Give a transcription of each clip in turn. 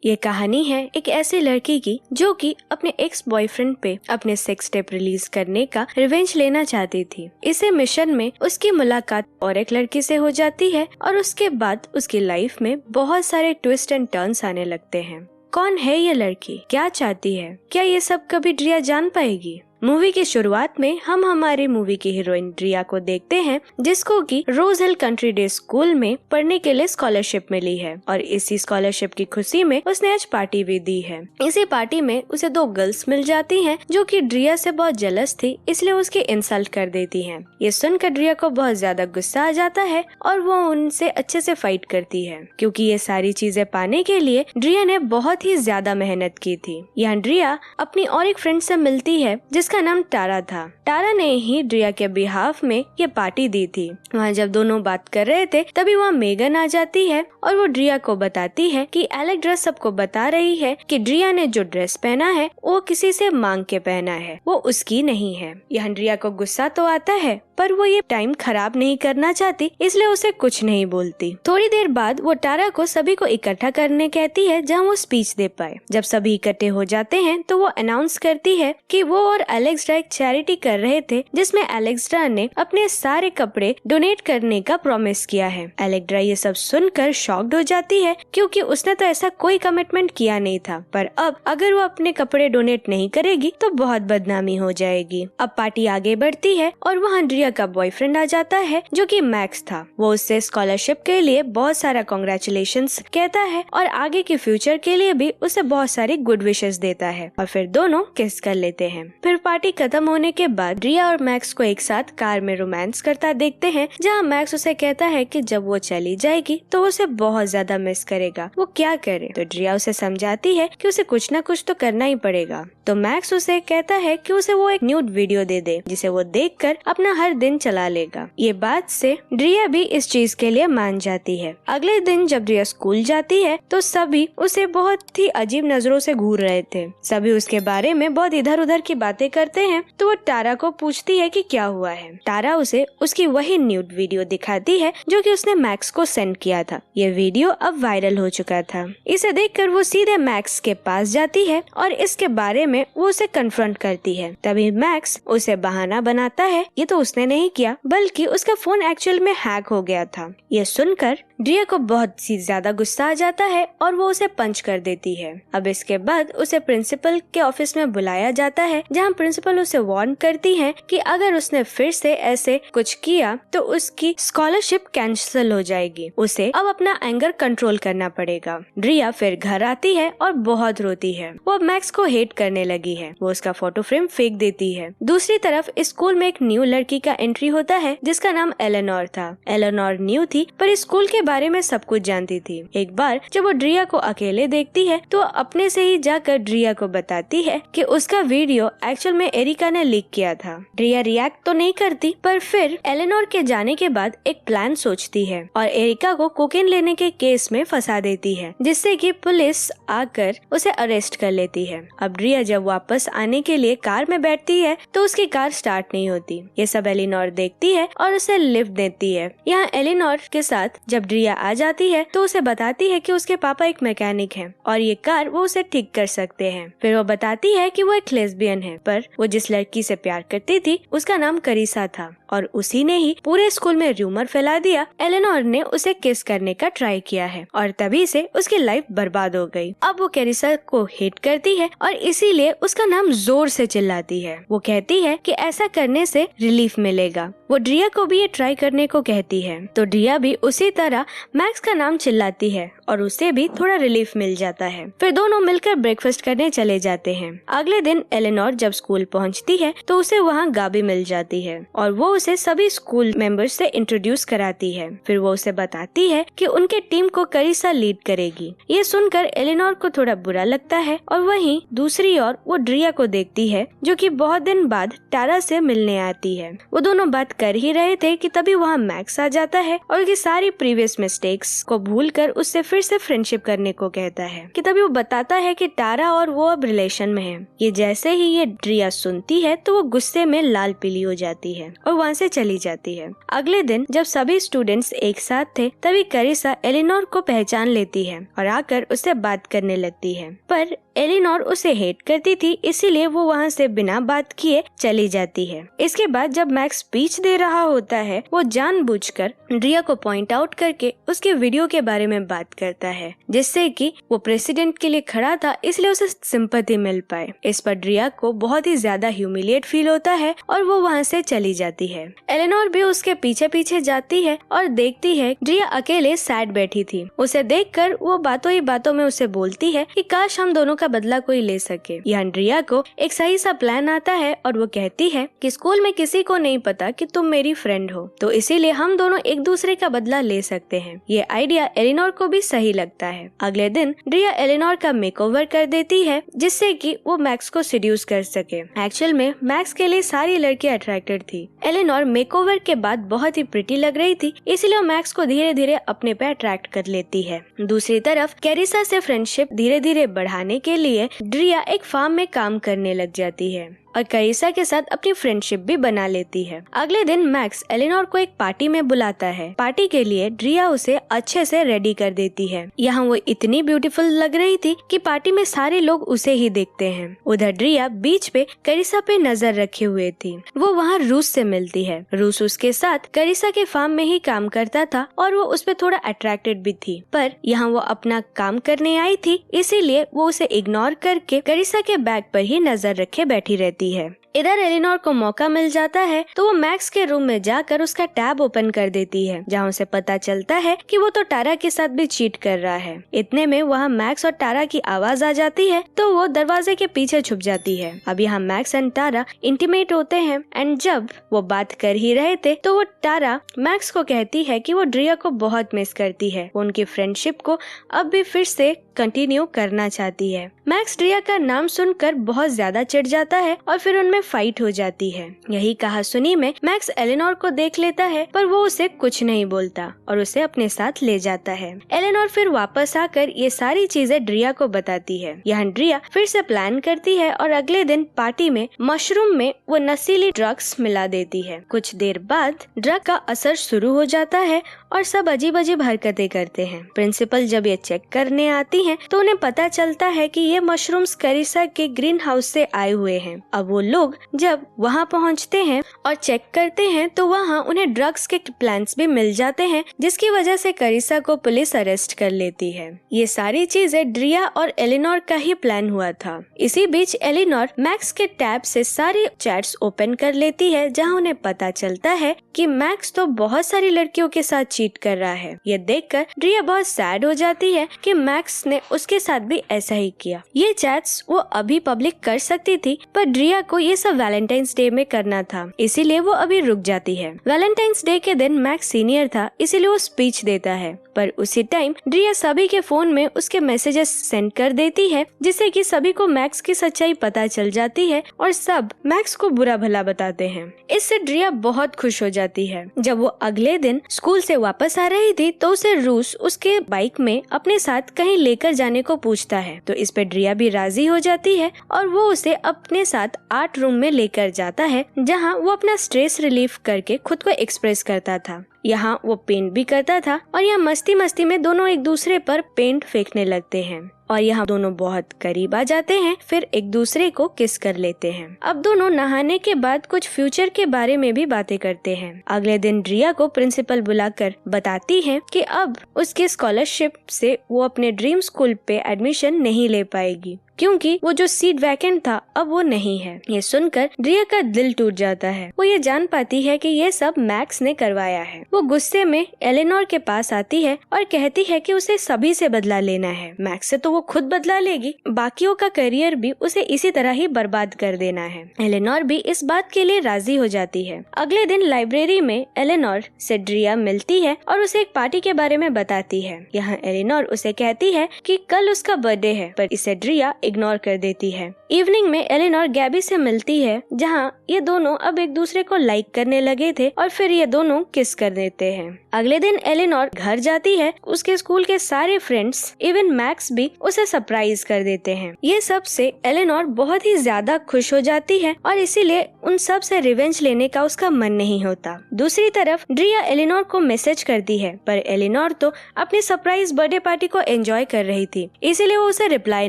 ये कहानी है एक ऐसी लड़की की जो कि अपने एक्स बॉयफ्रेंड पे अपने सेक्स टेप रिलीज करने का रिवेंज लेना चाहती थी। इसे मिशन में उसकी मुलाकात और एक लड़की से हो जाती है और उसके बाद उसकी लाइफ में बहुत सारे ट्विस्ट एंड टर्न्स आने लगते हैं। कौन है ये लड़की, क्या चाहती है, क्या ये सब कभी ड्रिया जान पाएगी? मूवी की शुरुआत में हम हमारी मूवी की हीरोइन ड्रिया को देखते हैं, जिसको कि रोज हिल कंट्री डे स्कूल में पढ़ने के लिए स्कॉलरशिप मिली है और इसी स्कॉलरशिप की खुशी में उसने आज पार्टी भी दी है। इसी पार्टी में उसे दो गर्ल्स मिल जाती हैं जो कि ड्रिया से बहुत जेलस थी, इसलिए उसकी इंसल्ट कर देती हैं। ये सुनकर ड्रिया को बहुत ज्यादा गुस्सा आ जाता है और वो उनसे अच्छे से फाइट करती है, क्योंकि ये सारी चीजें पाने के लिए ड्रिया ने बहुत ही ज्यादा मेहनत की थी। यहाँ ड्रिया अपनी और एक फ्रेंड से मिलती है जिसका नाम टारा था। टारा ने ही ड्रिया के बिहाफ में ये पार्टी दी थी। वहाँ जब दोनों बात कर रहे थे तभी वहाँ मेगन आ जाती है और वो ड्रिया को बताती है कि एलेक्स सबको बता रही है कि ड्रिया ने जो ड्रेस पहना है वो किसी से मांग के पहना है, वो उसकी नहीं है। यहाँ ड्रिया को गुस्सा तो आता है पर वो ये टाइम खराब नहीं करना चाहती, इसलिए उसे कुछ नहीं बोलती। थोड़ी देर बाद वो टारा को सभी को इकट्ठा करने कहती है जहाँ वो स्पीच दे पाए। जब सभी इकट्ठे हो जाते हैं तो वो अनाउंस करती है कि वो और एलेक्स्ट्रा एक चैरिटी कर रहे थे जिसमें एलेक्स्ट्रा ने अपने सारे कपड़े डोनेट करने का प्रॉमिस किया है। एलेक्स्ट्रा ये सब सुनकर शॉक्ड हो जाती है, क्योंकि उसने तो ऐसा कोई कमिटमेंट किया नहीं था, पर अब अगर वो अपने कपड़े डोनेट नहीं करेगी तो बहुत बदनामी हो जाएगी। अब पार्टी आगे बढ़ती है और वहाँ ड्रिया का बॉयफ्रेंड आ जाता है जो कि मैक्स था। वो उससे स्कॉलरशिप के लिए बहुत सारा कांग्रेचुलेशंस कहता है और आगे के फ्यूचर के लिए भी उसे बहुत सारी गुड विशेस देता है और फिर दोनों किस कर लेते हैं। फिर पार्टी खत्म होने के बाद ड्रिया और मैक्स को एक साथ कार में रोमांस करता देखते हैं, जहाँ मैक्स उसे कहता है कि जब वो चली जाएगी तो उसे बहुत ज्यादा मिस करेगा, वो क्या करे। तो ड्रिया उसे समझाती है कि उसे कुछ न कुछ तो करना ही पड़ेगा। तो मैक्स उसे कहता है कि उसे वो एक न्यूड वीडियो दे दे जिसे वो देखकर अपना हर दिन चला लेगा। ये बात से ड्रिया भी इस चीज के लिए मान जाती है। अगले दिन जब ड्रिया स्कूल जाती है तो सभी उसे बहुत ही अजीब नजरों से घूर रहे थे। सभी उसके बारे में बहुत इधर उधर की बातें करते हैं, तो वो टारा को पूछती है कि क्या हुआ है। टारा उसे उसकी वही न्यूड वीडियो दिखाती है जो कि उसने मैक्स को सेंड किया था। ये वीडियो अब वायरल हो चुका था। इसे देखकर वो सीधे मैक्स के पास जाती है और इसके बारे में वो उसे कन्फ्रंट करती है। तभी मैक्स उसे बहाना बनाता है ये तो उसने नहीं किया, बल्कि उसका फोन एक्चुअल में हैक हो गया था। ये सुनकर ड्रिया को बहुत सी ज्यादा गुस्सा आ जाता है और वो उसे पंच कर देती है। अब इसके बाद उसे प्रिंसिपल के ऑफिस में बुलाया जाता है, जहाँ प्रिंसिपल उसे वार्न करती है कि अगर उसने फिर से ऐसे कुछ किया तो उसकी स्कॉलरशिप कैंसिल हो जाएगी। उसे अब अपना एंगर कंट्रोल करना पड़ेगा। ड्रिया फिर घर आती है और बहुत रोती है। वो मैक्स को हेट करने लगी है। वो उसका फोटो फ्रेम फेंक देती है। दूसरी तरफ स्कूल में एक न्यू लड़की का एंट्री होता है जिसका नाम एलेनोर था। एलेनोर न्यू थी पर स्कूल के बारे में सब कुछ जानती थी। एक बार जब वो ड्रिया को अकेले देखती है तो अपने से ही जाकर ड्रिया को बताती है कि उसका वीडियो एक्चुअल में एरिका ने लीक किया था। ड्रिया रिएक्ट तो नहीं करती, पर फिर एलेनोर के जाने के बाद एक प्लान सोचती है और एरिका को कोकेन लेने के केस में फंसा देती है, जिससे कि पुलिस आकर उसे अरेस्ट कर लेती है। अब ड्रिया जब वापस आने के लिए कार में बैठती है तो उसकी कार स्टार्ट नहीं होती। ये सब एलेनोर देखती है और उसे लिफ्ट देती है। यहाँ एलेनोर के साथ जब ड्रिया आ जाती है तो उसे बताती है कि उसके पापा एक मैकेनिक हैं और ये कार वो उसे ठीक कर सकते हैं। फिर वो बताती है कि वो एक लेस्बियन है, पर वो जिस लड़की से प्यार करती थी उसका नाम करीसा था और उसी ने ही पूरे स्कूल में रूमर फैला दिया एलेनोर ने उसे किस करने का ट्राई किया है और तभी से उसकी लाइफ बर्बाद हो गई। अब वो करीसा को हेट करती है और इसीलिए उसका नाम जोर से चिल्लाती है। वो कहती है कि ऐसा करने से रिलीफ मिलेगा। वो ड्रिया को भी ये ट्राई करने को कहती है, तो ड्रिया भी उसी तरह मैक्स का नाम चिल्लाती है और उसे भी थोड़ा रिलीफ मिल जाता है। फिर दोनों मिलकर ब्रेकफास्ट करने चले जाते हैं। अगले दिन एलेनोर जब स्कूल पहुंचती है तो उसे वहाँ गाबी मिल जाती है और वो उसे सभी स्कूल मेंबर्स से इंट्रोड्यूस कराती है। फिर वो उसे बताती है कि उनके टीम को करीसा लीड करेगी। ये सुनकर एलेनोर को थोड़ा बुरा लगता है और वहीं दूसरी ओर वो ड्रिया को देखती है जो कि बहुत दिन बाद टारा से मिलने आती है। वो दोनों बात कर ही रहे थे कि तभी वहाँ मैक्स आ जाता है और उसकी सारी प्रीवियस प्रीवियस मिस्टेक्स को भूलकर उससे फिर से फ्रेंडशिप करने को कहता है कि तभी वो बताता है कि टारा और वो अब रिलेशन में है। ये जैसे ही ये ड्रिया सुनती है तो वो गुस्से में लाल पीली हो जाती है और वहाँ से चली जाती है। अगले दिन जब सभी स्टूडेंट्स एक साथ थे तभी करिसा एलिनोर को पहचान लेती है और आकर उससे बात करने लगती है, पर एलिनोर उसे हेट करती थी, इसीलिए वो वहाँ से बिना बात किए चली जाती है। इसके बाद जब मैक्स स्पीच दे रहा होता है वो जानबूझकर ड्रिया को पॉइंट आउट करके उसके वीडियो के बारे में बात करता है, जिससे कि वो प्रेसिडेंट के लिए खड़ा था इसलिए उसे सिंपैथी मिल पाए। इस पर ड्रिया को बहुत ही ज्यादा ह्यूमिलिएट फील होता है और वो वहाँ से चली जाती है। एलिनोर भी उसके पीछे पीछे जाती है और देखती है ड्रिया अकेले सैड बैठी थी। उसे देखकर वो बातों ही बातों में उसे बोलती है कि काश हम दोनों का बदला कोई ले सके। यहाँ ड्रिया को एक सही सा प्लान आता है और वो कहती है कि स्कूल में किसी को नहीं पता कि तुम मेरी फ्रेंड हो, तो इसीलिए हम दोनों एक दूसरे का बदला ले सकते हैं। ये आइडिया एलिनोर को भी सही लगता है। अगले दिन ड्रिया एलिनोर का मेकओवर कर देती है जिससे कि वो मैक्स को सीड्यूस कर सके। एक्चुअल में मैक्स के लिए सारी लड़कियां अट्रैक्टेड थी। एलिनोर मेकओवर के बाद बहुत ही प्रिटी लग रही थी, इसलिए मैक्स को धीरे धीरे अपने पे अट्रैक्ट कर लेती है। दूसरी तरफ कैरिसा से फ्रेंडशिप धीरे धीरे बढ़ाने के लिए ड्रिया एक फार्म में काम करने लग जाती है और कैरिसा के साथ अपनी फ्रेंडशिप भी बना लेती है। अगले दिन मैक्स एलिनोर को एक पार्टी में बुलाता है। पार्टी के लिए ड्रिया उसे अच्छे से रेडी कर देती है। यहाँ वो इतनी ब्यूटीफुल लग रही थी कि पार्टी में सारे लोग उसे ही देखते हैं। उधर ड्रिया बीच पे कैरिसा पे नजर रखे हुए थी। वो वहाँ रूस से मिलती है। रूस उसके साथ कैरिसा के फार्म में ही काम करता था और वो उस पे थोड़ा अट्रैक्टेड भी थी, पर यहाँ वो अपना काम करने आई थी, इसीलिए वो उसे इग्नोर करके कैरिसा के बैग पर ही नजर रखे बैठी रहती है। इधर एलिनोर को मौका मिल जाता है तो वो मैक्स के रूम में जाकर उसका टैब ओपन कर देती है, जहाँ उसे पता चलता है कि वो तो टारा के साथ भी चीट कर रहा है। इतने में वहाँ मैक्स और टारा की आवाज आ जाती है तो वो दरवाजे के पीछे छुप जाती है। अब यहाँ मैक्स एंड टारा इंटीमेट होते हैं एंड जब वो बात कर ही रहे थे तो वो टारा मैक्स को कहती है कि वो ड्रिया को बहुत मिस करती है, वो उनकी फ्रेंडशिप को अब भी फिर से कंटिन्यू करना चाहती है। मैक्स ड्रिया का नाम सुनकर बहुत ज्यादा चिढ़ जाता है और फिर उनमें फाइट हो जाती है। यही कहा सुनी में मैक्स एलिनोर को देख लेता है, पर वो उसे कुछ नहीं बोलता और उसे अपने साथ ले जाता है। एलिनोर फिर वापस आकर ये सारी चीजें ड्रिया को बताती है। यहाँ ड्रिया फिर से प्लान करती है और अगले दिन पार्टी में मशरूम में वो नशीली ड्रग्स मिला देती है। कुछ देर बाद ड्रग का असर शुरू हो जाता है और सब अजीब अजीब हरकतें करते हैं। प्रिंसिपल जब ये चेक करने आती हैं तो उन्हें पता चलता है कि ये मशरूम्स कैरिसा के ग्रीन हाउस से आए हुए हैं। अब वो लोग जब वहाँ पहुँचते हैं और चेक करते हैं तो वहाँ उन्हें ड्रग्स के प्लांट्स भी मिल जाते हैं, जिसकी वजह से कैरिसा को पुलिस अरेस्ट कर लेती है। ये सारी चीजें ड्रिया और एलिनोर का ही प्लान हुआ था। इसी बीच एलिनोर मैक्स के टैब से सारी चैट्स ओपन कर लेती है, जहाँ उन्हें पता चलता है कि मैक्स तो बहुत सारी लड़कियों के साथ चीट कर रहा है। ये देखकर ड्रिया बहुत सैड हो जाती है कि मैक्स ने उसके साथ भी ऐसा ही किया। ये चैट्स वो अभी पब्लिक कर सकती थी, पर ड्रिया को ये सब वैलेंटाइंस डे में करना था, इसीलिए वो अभी रुक जाती है। वैलेंटाइंस डे के दिन मैक्स सीनियर था, इसीलिए वो स्पीच देता है, पर उसी टाइम ड्रिया सभी के फोन में उसके मैसेजेस सेंड कर देती है, जिससे कि सभी को मैक्स की सच्चाई पता चल जाती है और सब मैक्स को बुरा भला बताते हैं। इससे ड्रिया बहुत खुश हो जाती है। जब वो अगले दिन स्कूल से वापस आ रही थी तो उसे रूस उसके बाइक में अपने साथ कहीं लेकर जाने को पूछता है, तो इस पे ड्रिया भी राजी हो जाती है और वो उसे अपने साथ आर्ट रूम में लेकर जाता है, जहाँ वो अपना स्ट्रेस रिलीफ करके खुद को एक्सप्रेस करता था। यहाँ वो पेंट भी करता था और यहाँ मस्ती मस्ती में दोनों एक दूसरे पर पेंट फेंकने लगते हैं और यहाँ दोनों बहुत करीब आ जाते हैं, फिर एक दूसरे को किस कर लेते हैं। अब दोनों नहाने के बाद कुछ फ्यूचर के बारे में भी बातें करते हैं। अगले दिन ड्रिया को प्रिंसिपल बुलाकर बताती है कि अब उसके स्कॉलरशिप से वो अपने ड्रीम स्कूल पे एडमिशन नहीं ले पाएगी, क्योंकि वो जो सीट वैकेंट था अब वो नहीं है। ये सुनकर ड्रिया का दिल टूट जाता है। वो ये जान पाती है कि ये सब मैक्स ने करवाया है। वो गुस्से में एलिनोर के पास आती है और कहती है कि उसे सभी से बदला लेना है। मैक्स से तो वो खुद बदला लेगी, बाकियों का करियर भी उसे इसी तरह ही बर्बाद कर देना है। एलेनोर भी इस बात के लिए राजी हो जाती है। अगले दिन लाइब्रेरी में एलेनोर से ड्रिया मिलती है और उसे एक पार्टी के बारे में बताती है। यहाँ एलेनोर उसे कहती है कि कल उसका बर्थडे है, पर इसे ड्रिया इग्नोर कर देती है। इवनिंग में एलेनोर गैबी से मिलती है, जहाँ ये दोनों अब एक दूसरे को लाइक करने लगे थे और फिर ये दोनों किस कर देते हैं। अगले दिन एलेनोर घर जाती है। उसके स्कूल के सारे फ्रेंड्स, इवन मैक्स भी उसे सरप्राइज कर देते हैं। ये सब से एलेनोर बहुत ही ज्यादा खुश हो जाती है और इसीलिए उन सब से रिवेंज लेने का उसका मन नहीं होता। दूसरी तरफ ड्रिया एलेनोर को मैसेज करती है, पर एलेनोर तो अपनी सरप्राइज बर्थडे पार्टी को एंजॉय कर रही थी, इसीलिए वो उसे रिप्लाई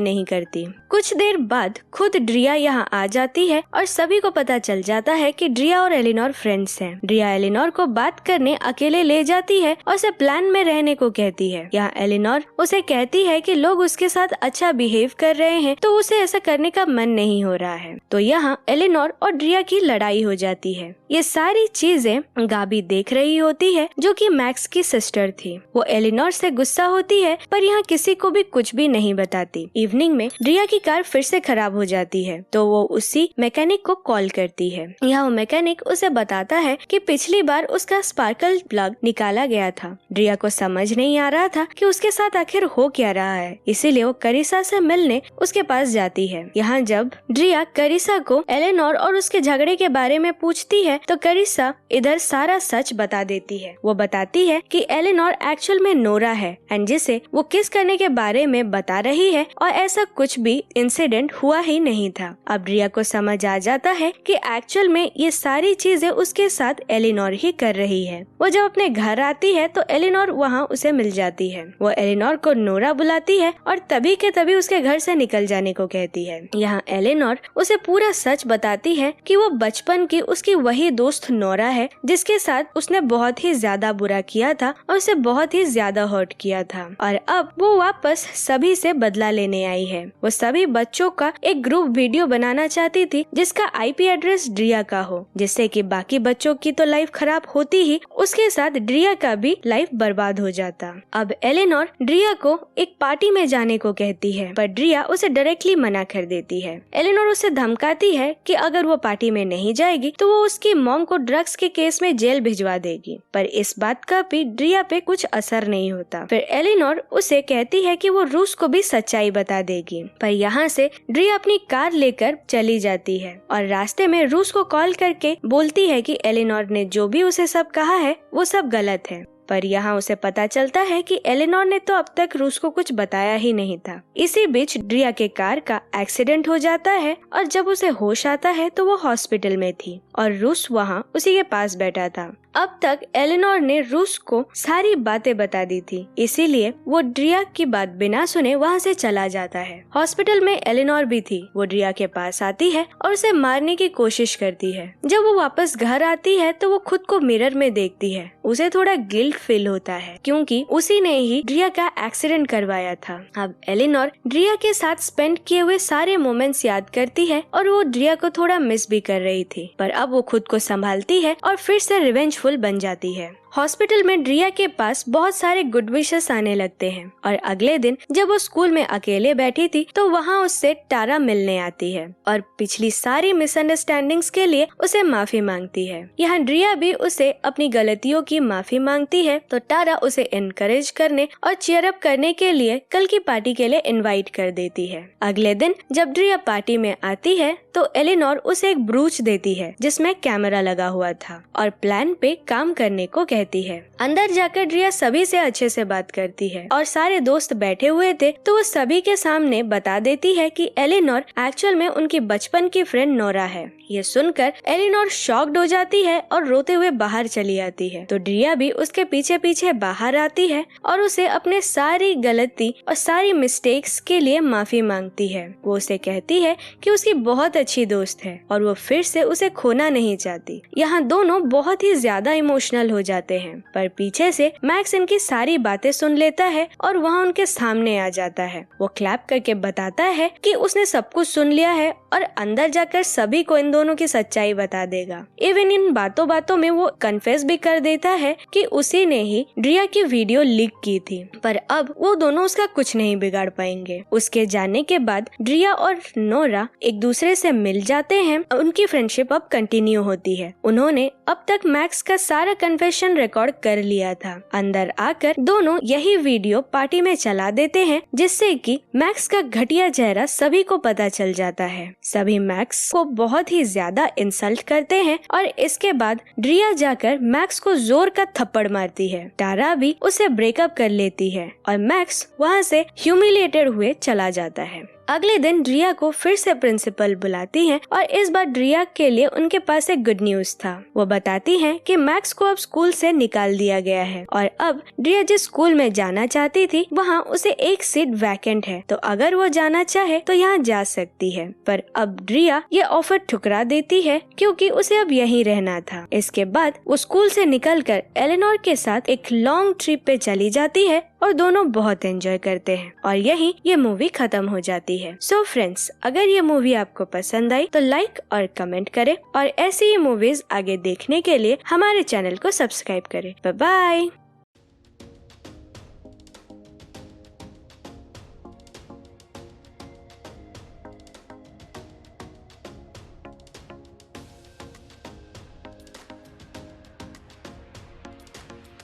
नहीं करती। कुछ देर बाद खुद ड्रिया यहाँ आ जाती है और सभी को पता चल जाता है कि ड्रिया और एलेनोर फ्रेंड्स हैं। ड्रिया एलेनोर को बात करने अकेले ले जाती है और उसे प्लान में रहने को कहती है। यहाँ एलेनोर उसे कहती है कि लोग उसके साथ अच्छा बिहेव कर रहे हैं, तो उसे ऐसा करने का मन नहीं हो रहा है। तो यहाँ एलेनोर और ड्रिया की लड़ाई हो जाती है। ये सारी चीजें गाबी देख रही होती है, जो कि मैक्स की सिस्टर थी। वो एलेनोर से गुस्सा होती है, पर यहाँ किसी को भी कुछ भी नहीं बताती। इवनिंग में ड्रिया की कार फिर से खराब हो जाती है, तो वो उसी मैकेनिक को कॉल करती है। यहाँ वो मैकेनिक उसे बताता है कि पिछली बार उसका स्पार्कल प्लग निकाला गया था। ड्रिया को समझ नहीं आ रहा था कि उसके साथ आखिर हो क्या रहा है, इसीलिए वो करिसा से मिलने उसके पास जाती है। यहाँ जब ड्रिया करिसा को एलेनोर और उसके झगड़े के बारे में पूछती है, तो करिसा इधर सारा सच बता देती है। वो बताती है कि एलेनोर एक्चुअल में नोरा है एंड जिसे वो किस करने के बारे में बता रही है, और ऐसा कुछ भी इंसिडेंट हुआ ही नहीं था। अब ड्रिया को समझ आ जाता है कि एक्चुअल में ये सारी चीजें उसके साथ एलेनोर ही कर रही है। वो जब अपने घर आती है तो एलेनोर वहाँ उसे मिल जाती है। वो एलेनोर को नोरा बुलाती है और तभी के तभी उसके घर से निकल जाने को कहती है। यहाँ एलेनोर उसे पूरा सच बताती है कि वो बचपन की उसकी वही दोस्त नोरा है, जिसके साथ उसने बहुत ही ज्यादा बुरा किया था और उसे बहुत ही ज्यादा हर्ट किया था, और अब वो वापस सभी से बदला लेने आई है। वो सभी बच्चों का एक ग्रुप वीडियो बनाना चाहती थी, जिसका आईपी एड्रेस ड्रिया का हो, जिससे कि बाकी बच्चों की तो लाइफ खराब होती ही, उसके साथ ड्रिया का भी लाइफ बर्बाद हो जाता। अब एलेनोर ड्रिया को एक पार्टी में जाने को कहती है, पर ड्रिया उसे डायरेक्टली मना कर देती है। एलेनोर उसे धमकाती है कि अगर वो पार्टी में नहीं जाएगी तो वो उसकी मॉम को ड्रग्स के केस में जेल भिजवा देगी, पर इस बात का भी ड्रिया पे कुछ असर नहीं होता। फिर एलेनोर उसे कहती है कि वो रूस को भी सच्चाई बता देगी, पर यहाँ से ड्रिया अपनी कार लेकर चली जाती है और रास्ते में रूस को कॉल करके बोलती है कि एलेनोर ने जो भी उसे सब कहा है वो सब गलत है। पर यहाँ उसे पता चलता है कि एलेनोर ने तो अब तक रूस को कुछ बताया ही नहीं था। इसी बीच ड्रिया के कार का एक्सीडेंट हो जाता है और जब उसे होश आता है तो वो हॉस्पिटल में थी और रूस वहाँ उसी के पास बैठा था। अब तक एलेनोर ने रूस को सारी बातें बता दी थी, इसीलिए वो ड्रिया की बात बिना सुने वहाँ से चला जाता है। हॉस्पिटल में एलेनोर भी थी। वो ड्रिया के पास आती है और उसे मारने की कोशिश करती है। जब वो वापस घर आती है तो वो खुद को मिरर में देखती है। उसे थोड़ा गिल्ट फील होता है, क्योंकि उसी ने ही ड्रिया का एक्सीडेंट करवाया था। अब एलेनोर ड्रिया के साथ स्पेंड किए हुए सारे मोमेंट्स याद करती है और वो ड्रिया को थोड़ा मिस भी कर रही थी, पर अब वो खुद को संभालती है और फिर से रिवेंजफुल बन जाती है। हॉस्पिटल में ड्रिया के पास बहुत सारे गुड विशेस आने लगते हैं और अगले दिन जब वो स्कूल में अकेले बैठी थी तो वहाँ उससे टारा मिलने आती है और पिछली सारी मिसअंडरस्टैंडिंग्स के लिए उसे माफी मांगती है। यहाँ ड्रिया भी उसे अपनी गलतियों की माफी मांगती है, तो टारा उसे एनकरेज करने और चीयर अप करने के लिए कल की पार्टी के लिए इनवाइट कर देती है। अगले दिन जब ड्रिया पार्टी में आती है तो एलेनोर उसे एक ब्रूच देती है जिसमें कैमरा लगा हुआ था और प्लान पे काम करने को कहती है। अंदर जाकर ड्रिया सभी से अच्छे से बात करती है और सारे दोस्त बैठे हुए थे तो वो सभी के सामने बता देती है कि एलेनोर एक्चुअल में उनकी बचपन की फ्रेंड नोरा है। ये सुनकर एलेनोर शॉक्ड हो जाती है और रोते हुए बाहर चली आती है, तो ड्रिया भी उसके पीछे पीछे बाहर आती है और उसे अपने सारी गलती और सारी मिस्टेक्स के लिए माफी मांगती है। वो उसे कहती है कि उसकी बहुत अच्छी दोस्त है और वो फिर से उसे खोना नहीं चाहती। यहाँ दोनों बहुत ही ज्यादा इमोशनल हो जाते हैं, पर पीछे से मैक्स इनकी सारी बातें सुन लेता है और वहाँ उनके सामने आ जाता है। वो क्लैप करके बताता है कि उसने सब कुछ सुन लिया है और अंदर जाकर सभी को इन दोनों की सच्चाई बता देगा। इवन इन बातों बातों में वो कन्फेस भी कर देता है कि उसी ने ही ड्रिया की वीडियो लीक की थी, पर अब वो दोनों उसका कुछ नहीं बिगाड़ पाएंगे। उसके जाने के बाद ड्रिया और नोरा एक दूसरे से मिल जाते हैं। उनकी फ्रेंडशिप अब कंटिन्यू होती है। उन्होंने अब तक मैक्स का सारा कन्फेशन रिकॉर्ड कर लिया था। अंदर आकर दोनों यही वीडियो पार्टी में चला देते हैं, जिससे कि मैक्स का घटिया चेहरा सभी को पता चल जाता है। सभी मैक्स को बहुत ही ज्यादा इंसल्ट करते हैं और इसके बाद ड्रिया जाकर मैक्स को जोर का थप्पड़ मारती है। टारा भी उसे ब्रेकअप कर लेती है और मैक्स वहाँ से ह्यूमिलिएटेड हुए चला जाता है। अगले दिन ड्रिया को फिर से प्रिंसिपल बुलाती हैं और इस बार ड्रिया के लिए उनके पास एक गुड न्यूज था। वो बताती हैं कि मैक्स को अब स्कूल से निकाल दिया गया है और अब ड्रिया जिस स्कूल में जाना चाहती थी वहाँ उसे एक सीट वैकेंट है, तो अगर वो जाना चाहे तो यहाँ जा सकती है। पर अब ड्रिया ये ऑफर ठुकरा देती है क्योंकि उसे अब यहीं रहना था। इसके बाद वो स्कूल से निकलकर एलेनोर के साथ एक लॉन्ग ट्रिप पे चली जाती है और दोनों बहुत एंजॉय करते हैं और यहीं ये मूवी खत्म हो जाती है। सो फ्रेंड्स, अगर ये मूवी आपको पसंद आई तो लाइक और कमेंट करें और ऐसी ही मूवीज आगे देखने के लिए हमारे चैनल को सब्सक्राइब करें। Bye bye.